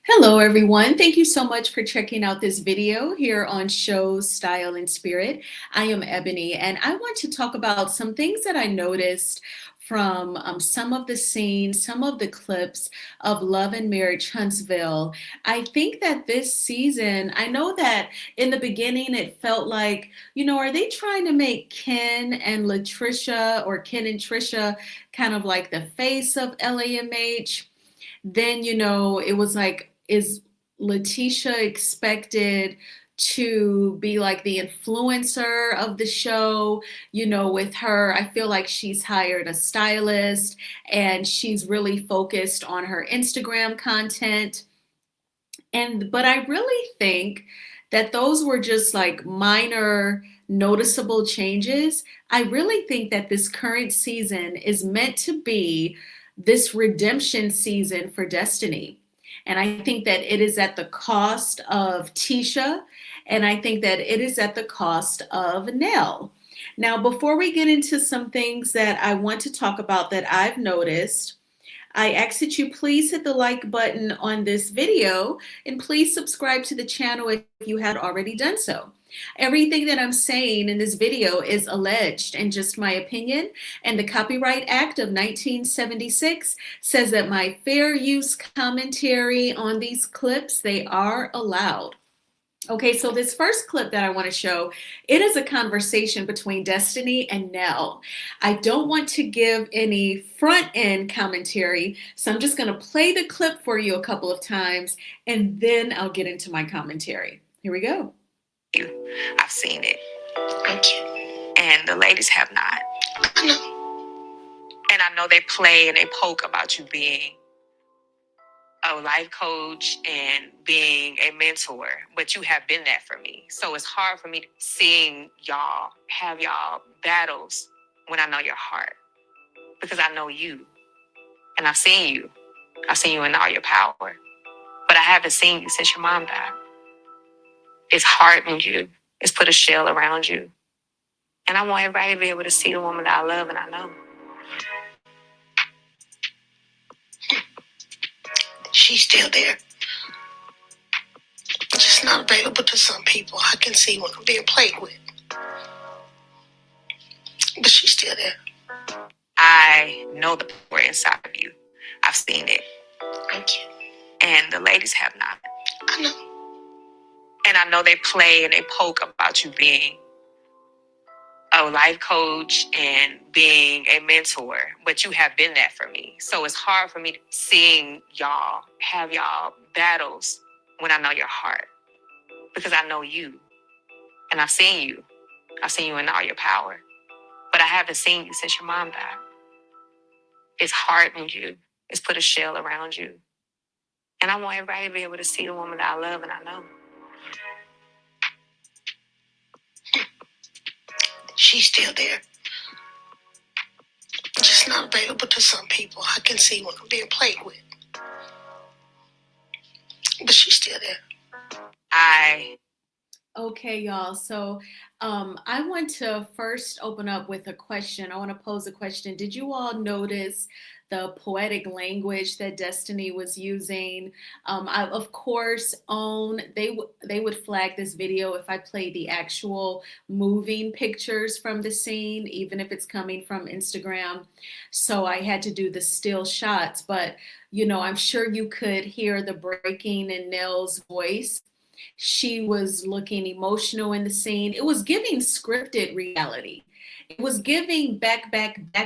Hello, everyone. Thank you so much for checking out this video here on Shows, Style, and Spirit. I am Ebony, and I want to talk about some things that I noticed from some of the scenes, some of the clips of Love and Marriage Huntsville. I think that this season, I know that in the beginning it felt like, are they trying to make Ken and Latricia or Ken and Trisha kind of like the face of LAMH? Then it was like, is Letitia expected to be like the influencer of the show? With her, I feel like she's hired a stylist and she's really focused on her Instagram content. But I really think that those were just like minor noticeable changes. I really think that this current season is meant to be this redemption season for Destiny. And I think that it is at the cost of Tisha, and I think that it is at the cost of Nell. Now, before we get into some things that I want to talk about that I've noticed, I ask that you please hit the like button on this video and please subscribe to the channel if you had already done so. Everything that I'm saying in this video is alleged and just my opinion, and the Copyright Act of 1976 says that my fair use commentary on these clips, they are allowed. Okay, so this first clip that I want to show, it is a conversation between Destiny and Nell. I don't want to give any front end commentary, so I'm just going to play the clip for you a couple of times, and then I'll get into my commentary. Here we go. I've seen it. Thank you. And the ladies have not. I know. And I know they play and they poke about you being a life coach and being a mentor, but you have been that for me. So it's hard for me seeing y'all have y'all battles when I know your heart, because I know you and I've seen you. I've seen you in all your power, but I haven't seen you since your mom died. It's hardened you. It's put a shell around you. And I want everybody to be able to see the woman that I love and I know. She's still there. Just not available to some people. I can see when I'm being played with. But she's still there. I know the power inside of you. I've seen it. Thank you. And the ladies have not. I know. And I know they play and they poke about you being a life coach and being a mentor, but you have been that for me. So it's hard for me seeing y'all have y'all battles when I know your heart, because I know you and I've seen you. I've seen you in all your power, but I haven't seen you since your mom died. It's hardened you. It's put a shell around you. And I want everybody to be able to see the woman that I love and I know. She's still there. Just not available to some people. I can see when I'm being played with. But she's still there. Okay, y'all. So I want to first open up with a question. I want to pose a question. Did you all notice the poetic language that Destiny was using? I, of course, own they would flag this video if I play the actual moving pictures from the scene, even if it's coming from Instagram. So I had to do the still shots, but I'm sure you could hear the breaking in Nell's voice. She was looking emotional in the scene. It was giving scripted reality. It was giving back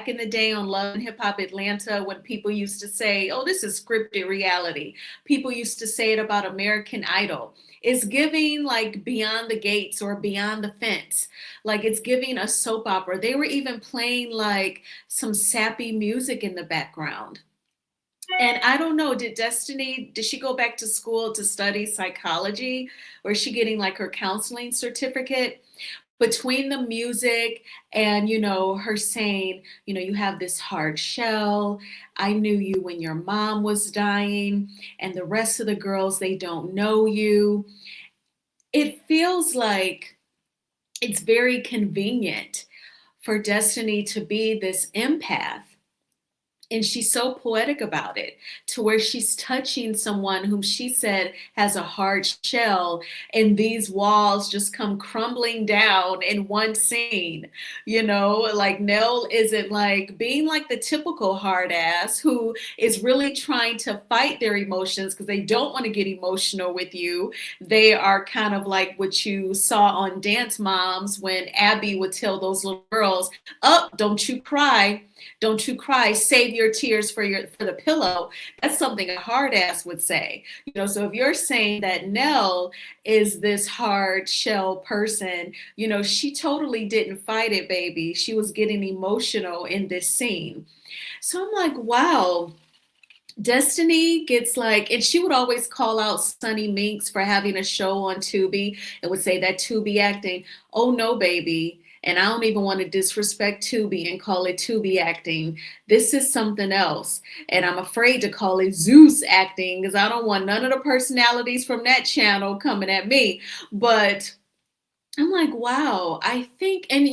in the day on Love and Hip Hop Atlanta, when people used to say, oh, this is scripted reality. People used to say it about American Idol. It's giving like Beyond the Gates or Beyond the Fence. Like, it's giving a soap opera. They were even playing like some sappy music in the background. And I don't know, did she go back to school to study psychology, or is she getting like her counseling certificate? Between the music and, her saying, you have this hard shell. I knew you when your mom was dying, and the rest of the girls, they don't know you. It feels like it's very convenient for Destiny to be this empath And she's so poetic about it, to where she's touching someone whom she said has a hard shell, and these walls just come crumbling down in one scene. Like Nell isn't like being like the typical hard ass who is really trying to fight their emotions because they don't want to get emotional with you. They are kind of like what you saw on Dance Moms when Abby would tell those little girls, "Oh, don't you cry. Don't you cry. Save your tears for the pillow." That's something a hard ass would say. So if you're saying that Nell is this hard shell person, she totally didn't fight it, baby. She was getting emotional in this scene. So I'm like, wow. Destiny gets like, and she would always call out Sunny Minks for having a show on Tubi and would say that Tubi acting. Oh no, baby. And I don't even want to disrespect Tubi and call it Tubi acting. This is something else. And I'm afraid to call it Zeus acting because I don't want none of the personalities from that channel coming at me. But I'm like, wow, I think, and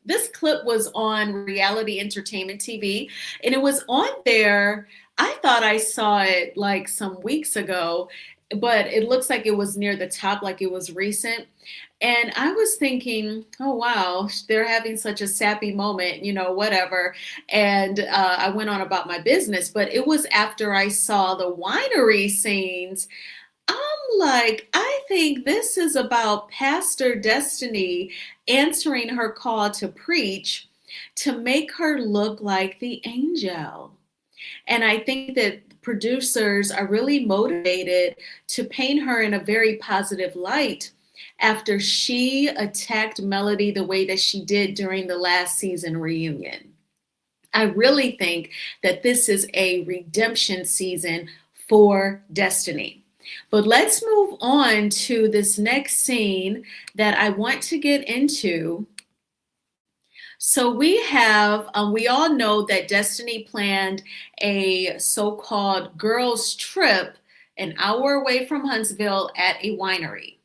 this clip was on Reality Entertainment TV, and it was on there. I thought I saw it like some weeks ago, but it looks like it was near the top, like it was recent. And I was thinking, oh wow, they're having such a sappy moment, whatever. And I went on about my business, but it was after I saw the winery scenes. I'm like, I think this is about Pastor Destiny answering her call to preach to make her look like the angel. And I think that producers are really motivated to paint her in a very positive light after she attacked Melody the way that she did during the last season reunion. I really think that this is a redemption season for Destiny. But let's move on to this next scene that I want to get into. So we all know that Destiny planned a so-called girls' trip an hour away from Huntsville at a winery.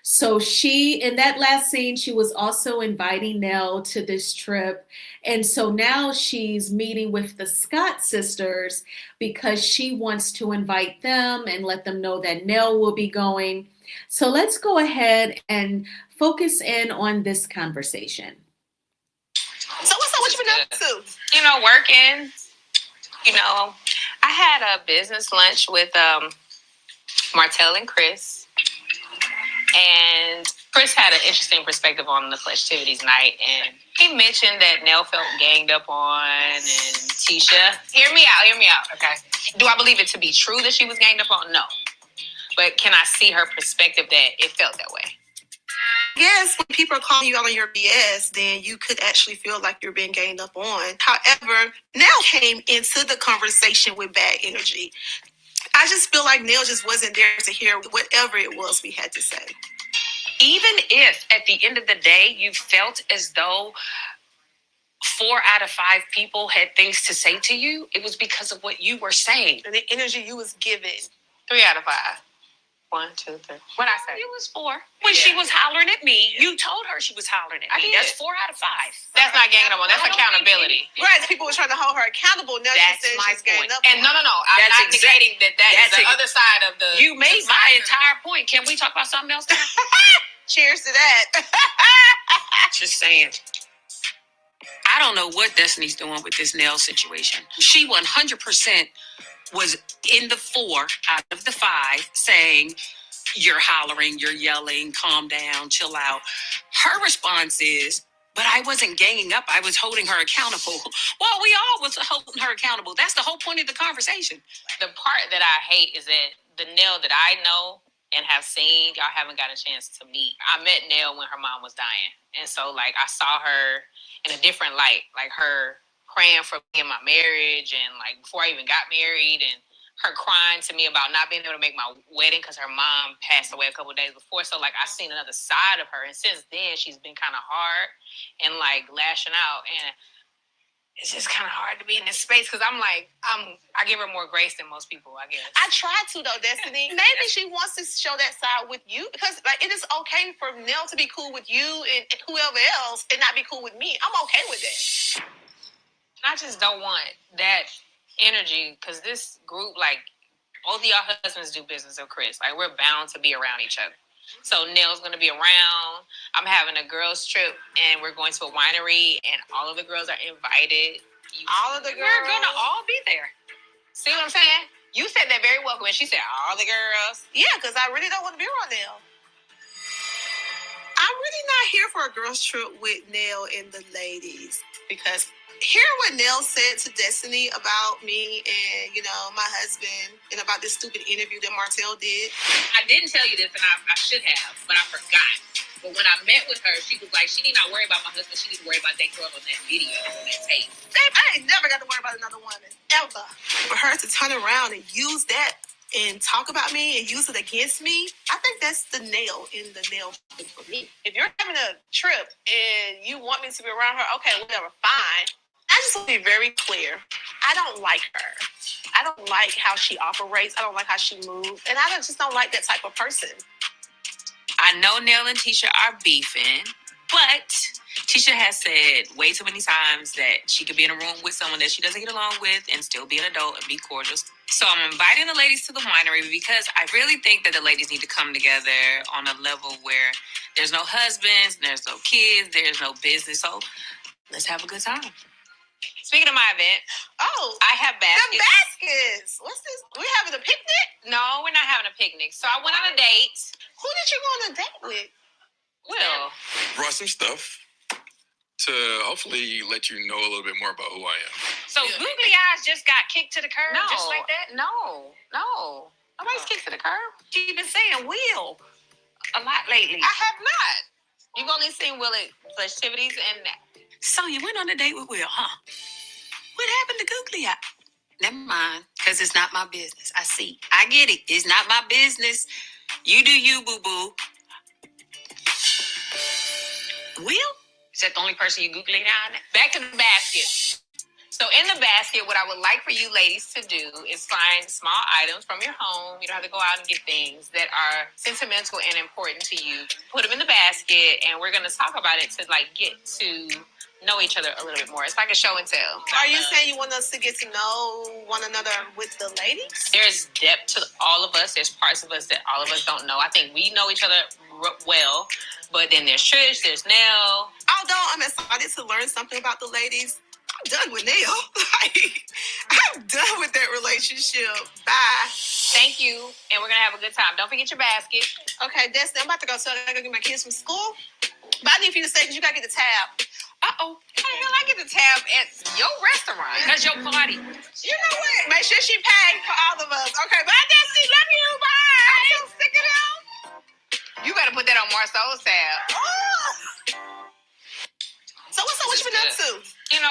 So in that last scene, she was also inviting Nell to this trip. And so now she's meeting with the Scott sisters because she wants to invite them and let them know that Nell will be going. So let's go ahead and focus in on this conversation. So what's up? What you been up to? Working. I had a business lunch with Martell and Chris. And Chris had an interesting perspective on the festivities night, and he mentioned that Nell felt ganged up on, and Tisha. Hear me out, okay? Do I believe it to be true that she was ganged up on? No. But can I see her perspective that it felt that way? Yes, when people are calling you out on your BS, then you could actually feel like you're being ganged up on. However, Nell came into the conversation with bad energy. I just feel like Nell just wasn't there to hear whatever it was we had to say. Even if at the end of the day you felt as though 4 out of 5 people had things to say to you, it was because of what you were saying. And the energy you was giving. 3 out of 5. 1, 2, 3. What I say? It was 4. When she was hollering at me, you told her she was hollering at me. That's 4 out of 5. That's not ganging up on. That's accountability. Right. People were trying to hold her accountable. Now that's she says my she's point. ganging up. And no. I'm not negating that is the other side of the. You made my entire point. Can we talk about something else now? Cheers to that. Just saying. I don't know what Destiny's doing with this Nell situation. She 100% was in the 4 out of the 5 saying, you're hollering, you're yelling, calm down, chill out. Her response is, but I wasn't ganging up. I was holding her accountable. Well, we all was holding her accountable. That's the whole point of the conversation. The part that I hate is that the Nell that I know and have seen, y'all haven't got a chance to meet. I met Nell when her mom was dying. And so, I saw her in a different light, her praying for me in my marriage and, before I even got married, and her crying to me about not being able to make my wedding because her mom passed away a couple of days before. So, I seen another side of her. And since then, she's been kind of hard and, lashing out. And it's just kind of hard to be in this space because I give her more grace than most people, I guess. I try to, though, Destiny. Maybe she wants to show that side with you because, it is okay for Nell to be cool with you and whoever else and not be cool with me. I'm okay with that. I just don't want that energy because this group, like, both of y'all husbands do business with Chris. Like, we're bound to be around each other. So Nell's going to be around. I'm having a girls trip, and we're going to a winery, and all of the girls are invited. All of the girls? We're going to all be there. See what I'm saying? You said that very welcome, and she said all the girls. Yeah, because I really don't want to be around Nell. I'm really not here for a girls trip with Nell and the ladies, because hear what Nell said to Destiny about me and, my husband, and about this stupid interview that Martell did. I didn't tell you this, and I should have, but I forgot. But when I met with her, she was like, she need not worry about my husband. She needs to worry about that girl on that video, on that tape. I ain't never got to worry about another woman, ever. For her to turn around and use that and talk about me and use it against me, I think that's the nail in the nail for me. If you're having a trip and you want me to be around her, okay, whatever, fine. I just want to be very clear. I don't like her. I don't like how she operates. I don't like how she moves. And I just don't like that type of person. I know Nell and Tisha are beefing, but Tisha has said way too many times that she could be in a room with someone that she doesn't get along with and still be an adult and be cordial. So I'm inviting the ladies to the winery because I really think that the ladies need to come together on a level where there's no husbands, there's no kids, there's no business. So let's have a good time. Speaking of my event, I have baskets. The baskets. What's this? We having a picnic? No, we're not having a picnic. So I went on a date. Who did you go on a date with? Will. Brought some stuff to hopefully let you know a little bit more about who I am. So Googly Eyes just got kicked to the curb just like that? No. Nobody's kicked to the curb. She's been saying Will a lot lately. I have not. You've only seen Will at festivities and so you went on a date with Will, huh? What happened to Googly Eye? Never mind, because it's not my business. I see. I get it. It's not my business. You do you, boo-boo. Will? Is that the only person you Googly Eye? Back to the basket. So in the basket, what I would like for you ladies to do is find small items from your home. You don't have to go out and get things that are sentimental and important to you. Put them in the basket, and we're going to talk about it to get to know each other a little bit more. It's like a show and tell. Are you saying you want us to get to know one another with the ladies? There's depth to all of us. There's parts of us that all of us don't know. I think we know each other well, but then there's Trish, there's Nell. Although I'm excited to learn something about the ladies, I'm done with Nell. I'm done with that relationship. Bye. Thank you, and we're gonna have a good time. Don't forget your basket. Okay, Destiny, I'm about to go, so I gotta go get my kids from school. But I need for you to stay because you gotta get the tab. Uh-oh. How the hell I get the tab at your restaurant? That's your party. You know what? Make sure she pays for all of us. Okay, bye, Destiny. Love you. Bye. I'm so sick of them. You better put that on Marcel's tab. So what's up? What you been up to?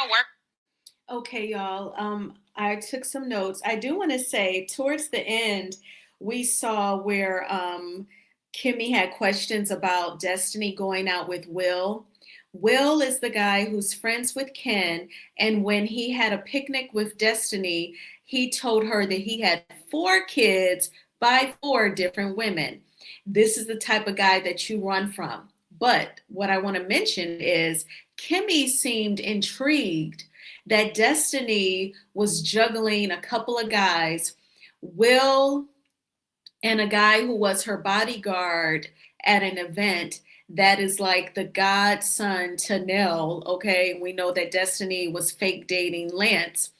Work. Okay, y'all. I took some notes. I do want to say towards the end, we saw where Kimmy had questions about Destiny going out with Will. Will is the guy who's friends with Ken, and when he had a picnic with Destiny, he told her that he had 4 kids by 4 different women. This is the type of guy that you run from. But what I want to mention is Kimmy seemed intrigued that Destiny was juggling a couple of guys, Will and a guy who was her bodyguard at an event that is like the godson to Nell, okay? We know that Destiny was fake dating Lance.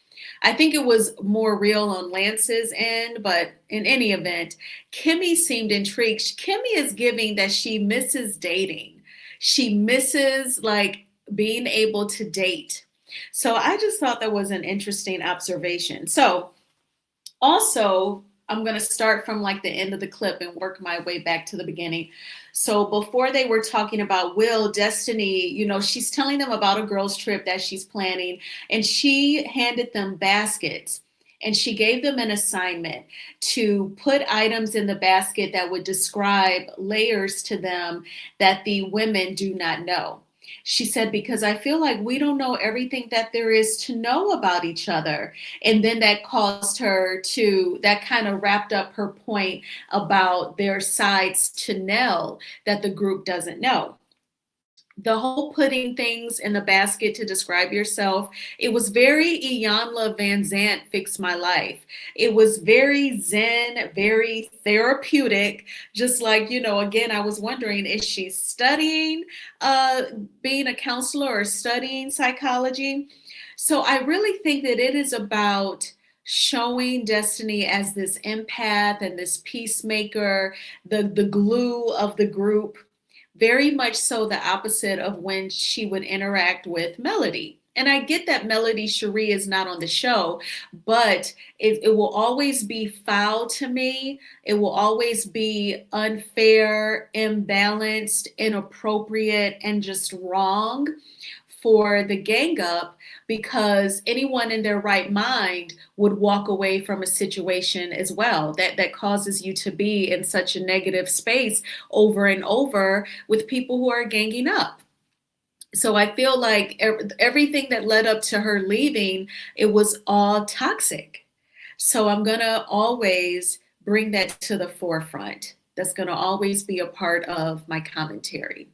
I think it was more real on Lance's end, but in any event, Kimmy seemed intrigued. Kimmy is giving that she misses dating. She misses being able to date. So I just thought that was an interesting observation. So also, I'm going to start from the end of the clip and work my way back to the beginning. So before they were talking about Will, Destiny, she's telling them about a girls' trip that she's planning, and she handed them baskets, and she gave them an assignment to put items in the basket that would describe layers to them that the women do not know. She said, because I feel like we don't know everything that there is to know about each other. And then that caused her that kind of wrapped up her point about their sides to Nell that the group doesn't know. The whole putting things in the basket to describe yourself, it was very Iyanla Van Zant Fix My Life. It was very zen, very therapeutic. Just like, again, I was wondering, is she studying uh, being a counselor or studying psychology? So I really think that it is about showing Destiny as this empath and this peacemaker, the glue of the group, very much so the opposite of when she would interact with Melody. And I get that Melody Cherie is not on the show, but it will always be foul to me. It will always be unfair, imbalanced, inappropriate, and just wrong for the gang up, because anyone in their right mind would walk away from a situation as well that causes you to be in such a negative space over and over with people who are ganging up. So I feel like everything that led up to her leaving, it was all toxic. So I'm going to always bring that to the forefront. That's going to always be a part of my commentary,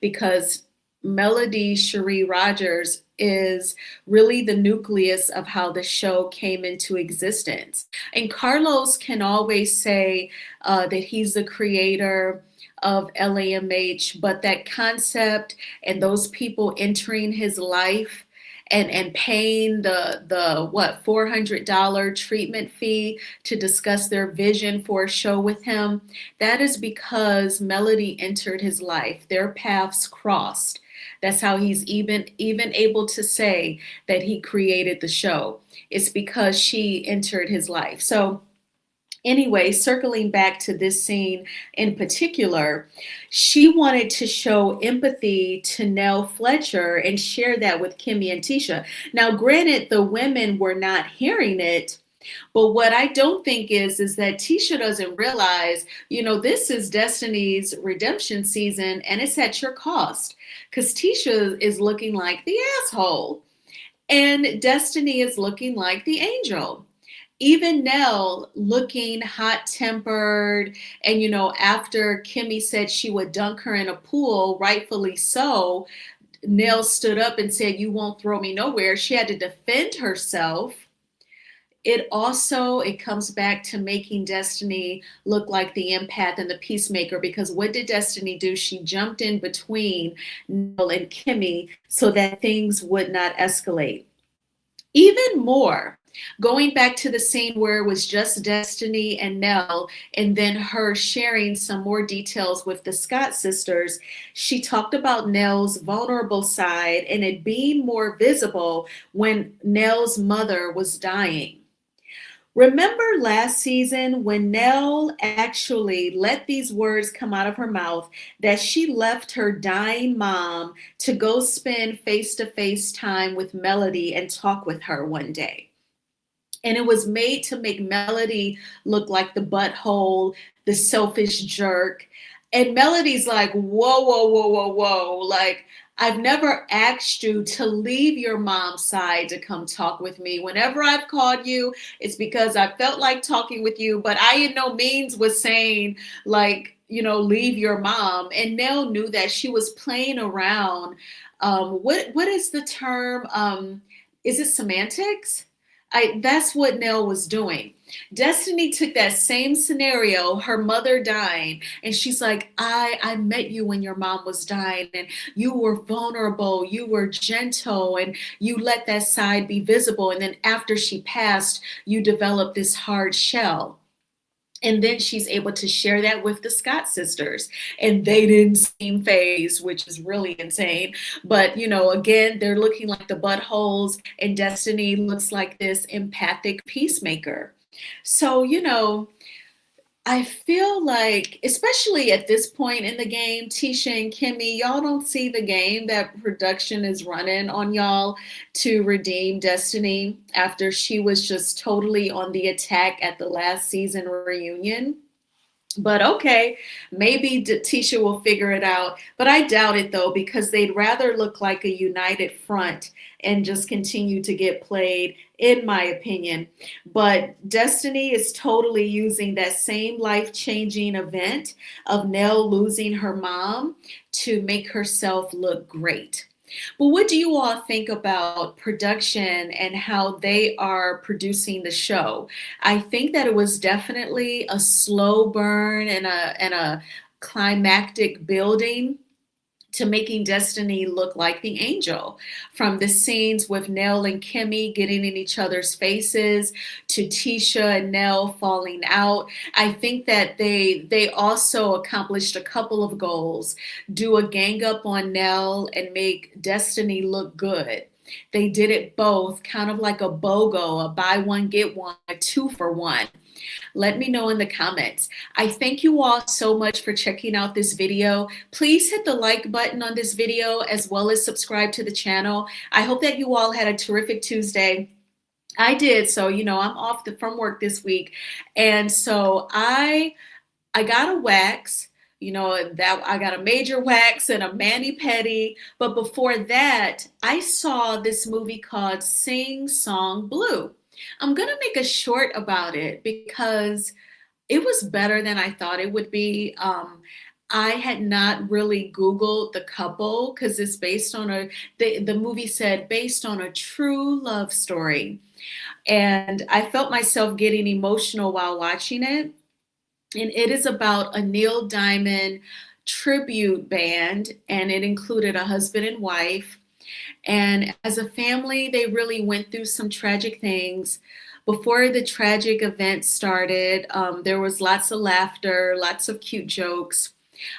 because Melody Cherie Rogers is really the nucleus of how the show came into existence. And Carlos can always say that he's the creator of LAMH, but that concept and those people entering his life and paying the what $400 treatment fee to discuss their vision for a show with him, that is because Melody entered his life. Their paths crossed. That's how he's even able to say that he created the show. It's because she entered his life. So anyway, circling back to this scene in particular, she wanted to show empathy to Nell Fletcher and share that with Kimmy and Tisha. Now, granted, the women were not hearing it, but what I don't think is that Tisha doesn't realize, this is Destiny's redemption season and it's at your cost, because Tisha is looking like the asshole and Destiny is looking like the angel. Even Nell looking hot tempered, and after Kimmy said she would dunk her in a pool, rightfully so, Nell stood up and said, "You won't throw me nowhere." She had to defend herself. It comes back to making Destiny look like the empath and the peacemaker, because what did Destiny do? She jumped in between Nell and Kimmy so that things would not escalate. Even more, going back to the scene where it was just Destiny and Nell, and then her sharing some more details with the Scott sisters, she talked about Nell's vulnerable side and it being more visible when Nell's mother was dying. Remember last season when Nell actually let these words come out of her mouth that she left her dying mom to go spend face-to-face time with Melody and talk with her one day? And it was made to make Melody look like the butthole, the selfish jerk. And Melody's like, whoa, whoa, whoa, whoa, whoa. Like, I've never asked you to leave your mom's side to come talk with me. Whenever I've called you, it's because I felt like talking with you, but I in no means was saying like, leave your mom. And Nell knew that. She was playing around. What is the term? Is it semantics? That's what Nell was doing. Destiny took that same scenario, her mother dying, and she's like, I met you when your mom was dying, and you were vulnerable, you were gentle, and you let that side be visible. And then after she passed, you developed this hard shell. And then she's able to share that with the Scott sisters, and they didn't seem phased, which is really insane. But, again, they're looking like the buttholes, and Destiny looks like this empathic peacemaker. So, I feel like, especially at this point in the game, Tisha and Kimmy, y'all don't see the game that production is running on y'all to redeem Destiny after she was just totally on the attack at the last season reunion. But okay, maybe Tisha will figure it out. But I doubt it though, because they'd rather look like a united front and just continue to get played, in my opinion. But Destiny is totally using that same life changing event of Nell losing her mom to make herself look great. But what do you all think about production and how they are producing the show? I think that it was definitely a slow burn and a climactic building to making Destiny look like the angel. From the scenes with Nell and Kimmy getting in each other's faces to Tisha and Nell falling out, I think that they also accomplished a couple of goals. Do a gang up on Nell and make Destiny look good. They did it both, kind of like a BOGO, a buy one, get one, a 2 for 1. Let me know in the comments. I thank you all so much for checking out this video. Please hit the like button on this video as well as subscribe to the channel. I hope that you all had a terrific Tuesday. I did. So, I'm off from work this week. And so I got a wax, that I got a major wax and a mani-pedi. But before that, I saw this movie called Sing Song Blue. I'm going to make a short about it because it was better than I thought it would be. I had not really Googled the couple because it's based on the movie said based on a true love story. And I felt myself getting emotional while watching it. And it is about a Neil Diamond tribute band, and it included a husband and wife. And as a family, they really went through some tragic things. Before the tragic event started, there was lots of laughter, lots of cute jokes.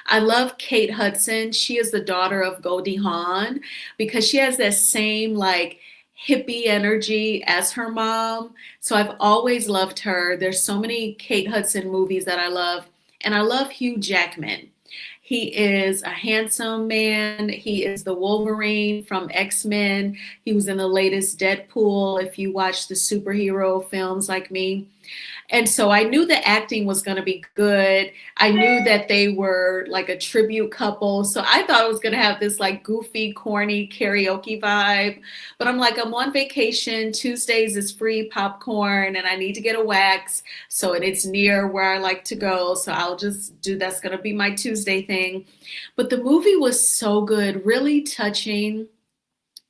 I love Kate Hudson. She is the daughter of Goldie Hawn because she has that same like hippie energy as her mom. So I've always loved her. There's so many Kate Hudson movies that I love. And I love Hugh Jackman. He is a handsome man. He is the Wolverine from X-Men. He was in the latest Deadpool, if you watch the superhero films like me. And so I knew the acting was going to be good. I knew that they were like a tribute couple. So I thought it was going to have this like goofy, corny karaoke vibe. But I'm like, I'm on vacation. Tuesdays is free popcorn and I need to get a wax. So it's near where I like to go. So I'll just that's going to be my Tuesday thing. But the movie was so good, really touching.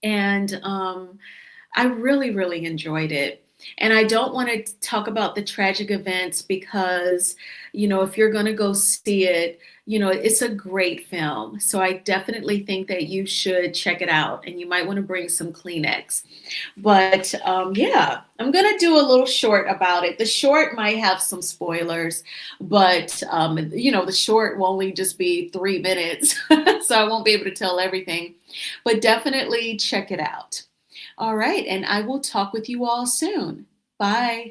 And I really, really enjoyed it. And I don't want to talk about the tragic events because, if you're going to go see it, it's a great film. So I definitely think that you should check it out and you might want to bring some Kleenex. But yeah, I'm going to do a little short about it. The short might have some spoilers, but, the short will only just be 3 minutes. So I won't be able to tell everything, but definitely check it out. All right, and I will talk with you all soon. Bye.